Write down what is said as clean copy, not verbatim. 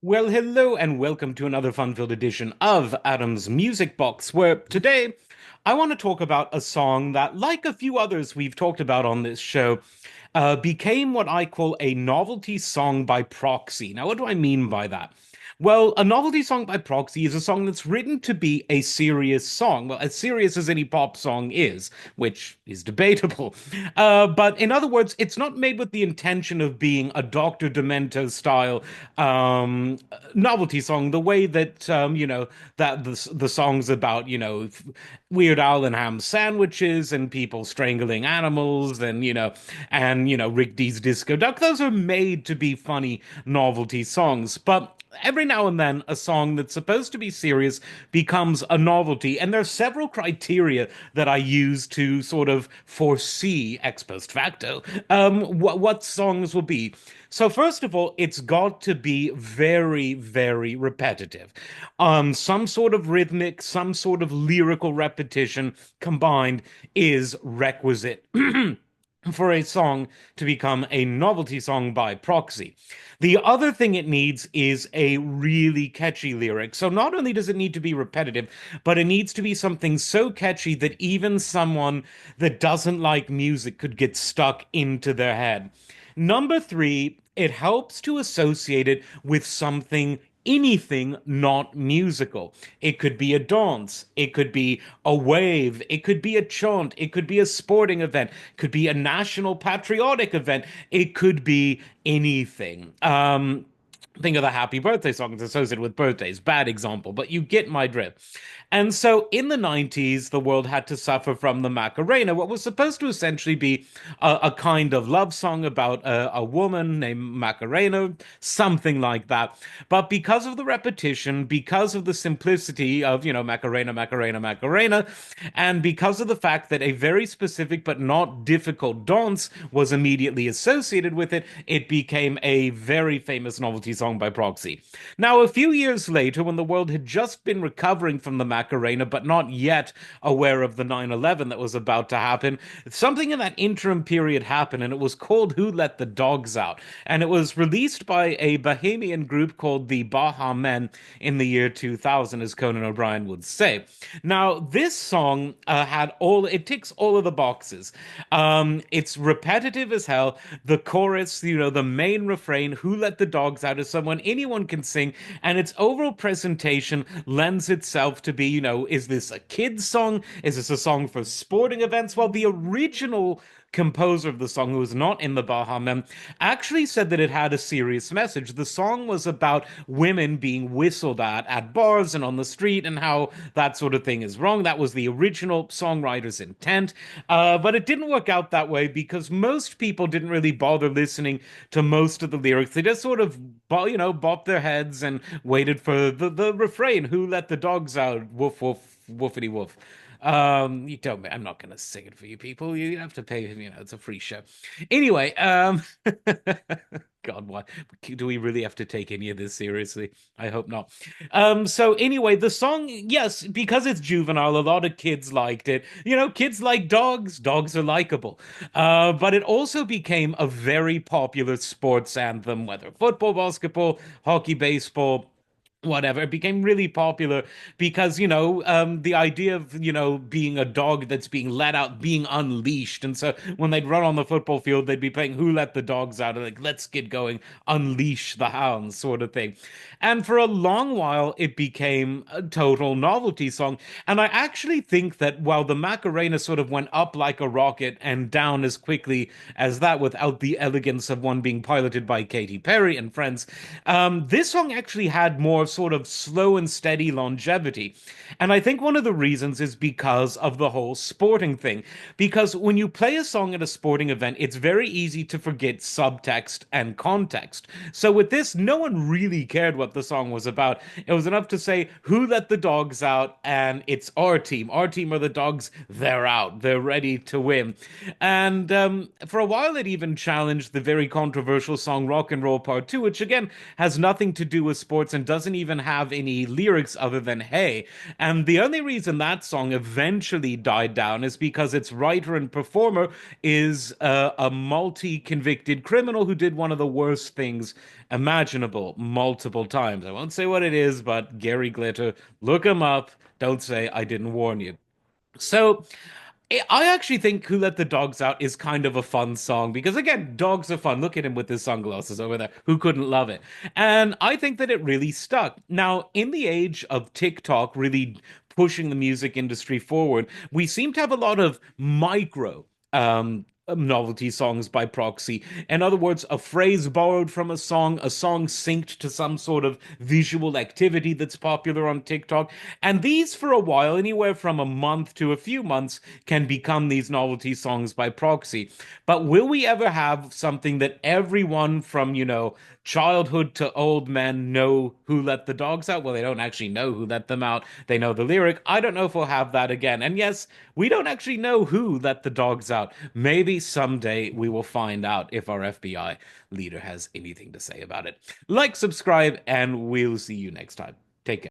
Well, hello and welcome to another fun-filled edition of Adam's Music Box, where today I want to talk about a song that, like a few others we've talked about on this show, became what I call a novelty song by proxy. Now, what do I mean by that? Well, a novelty song by proxy is a song that's written to be a serious song. Well, as serious as any pop song is, which is debatable. But in other words, it's not made with the intention of being a Dr. Demento style novelty song, the way that, that the songs about, Weird Al and ham sandwiches and people strangling animals and Rick D's Disco Duck. Those are made to be funny novelty songs. But every now and then a song that's supposed to be serious becomes a novelty, and there are several criteria that I use to sort of foresee ex post facto what songs will be. So first of all, it's got to be very, very repetitive. Some sort of rhythmic, some sort of lyrical repetition combined is requisite for a song to become a novelty song by proxy. The other thing it needs is a really catchy lyric. So not only does it need to be repetitive, but it needs to be something so catchy that even someone that doesn't like music could get stuck into their head. Number three, it helps to associate it with something anything not musical. It could be a dance, it could be a wave, it could be a chant, it could be a sporting event, it could be a national patriotic event, it could be anything. Think of the happy birthday songs associated with birthdays. Bad example, but you get my drift. And so in the 90s, the world had to suffer from the Macarena, what was supposed to essentially be a kind of love song about a woman named Macarena, something like that. But because of the repetition, because of the simplicity of, Macarena, Macarena, Macarena, and because of the fact that a very specific but not difficult dance was immediately associated with it, it became a very famous novelty song by proxy. Now, a few years later, when the world had just been recovering from the Macarena, but not yet aware of the 9/11 that was about to happen, something in that interim period happened, and it was called Who Let the Dogs Out? And it was released by a Bahamian group called the Baha Men in the year 2000, as Conan O'Brien would say. Now, this song it ticks all of the boxes. It's repetitive as hell. The chorus, the main refrain, Who Let the Dogs Out, is someone anyone can sing, and its overall presentation lends itself to be, is this a kid's song? Is this a song for sporting events? Well, the original composer of the song, who was not in the Baha Men, actually said that it had a serious message. The song was about women being whistled at bars and on the street, and how that sort of thing is wrong. That was the original songwriter's intent. But it didn't work out that way because most people didn't really bother listening to most of the lyrics. They just sort of, bopped their heads and waited for the refrain, Who let the dogs out? Woof, woof, woofity woof. You don't, I'm not going to sing it for you people. You have to pay, it's a free show. Anyway, God, what do we really have to take any of this seriously? I hope not. So anyway, the song, yes, because it's juvenile, a lot of kids liked it. Kids like dogs. Dogs are likable. But it also became a very popular sports anthem, whether football, basketball, hockey, baseball, whatever. It became really popular because the idea of being a dog that's being let out, being unleashed. And so when they'd run on the football field, they'd be playing Who Let the Dogs Out, like let's get going, unleash the hounds, sort of thing. And for a long while it became a total novelty song. And I actually think that while the Macarena sort of went up like a rocket and down as quickly as that, without the elegance of one being piloted by Katy Perry and friends, this song actually had more sort of slow and steady longevity. And I think one of the reasons is because of the whole sporting thing. Because when you play a song at a sporting event, it's very easy to forget subtext and context. So with this, no one really cared what the song was about. It was enough to say, Who let the dogs out? And it's our team. Our team are the dogs. They're out. They're ready to win. And for a while, it even challenged the very controversial song Rock and Roll Part 2, which again has nothing to do with sports and doesn't doesn't even have any lyrics other than hey. And the only reason that song eventually died down is because its writer and performer is a multi-convicted criminal who did one of the worst things imaginable multiple times. I won't say what it is, but Gary Glitter, look him up. Don't say I didn't warn you. So I actually think Who Let the Dogs Out is kind of a fun song because, again, dogs are fun. Look at him with his sunglasses over there. Who couldn't love it? And I think that it really stuck. Now, in the age of TikTok really pushing the music industry forward, we seem to have a lot of micro novelty songs by proxy. In other words, a phrase borrowed from a song synced to some sort of visual activity that's popular on TikTok. And these, for a while, anywhere from a month to a few months, can become these novelty songs by proxy. But will we ever have something that everyone from, childhood to old men know who let the dogs out? Well, they don't actually know who let them out. They know the lyric. I don't know if we'll have that again. And yes, we don't actually know who let the dogs out. Maybe someday we will find out if our FBI leader has anything to say about it. Like, subscribe, and we'll see you next time. Take care.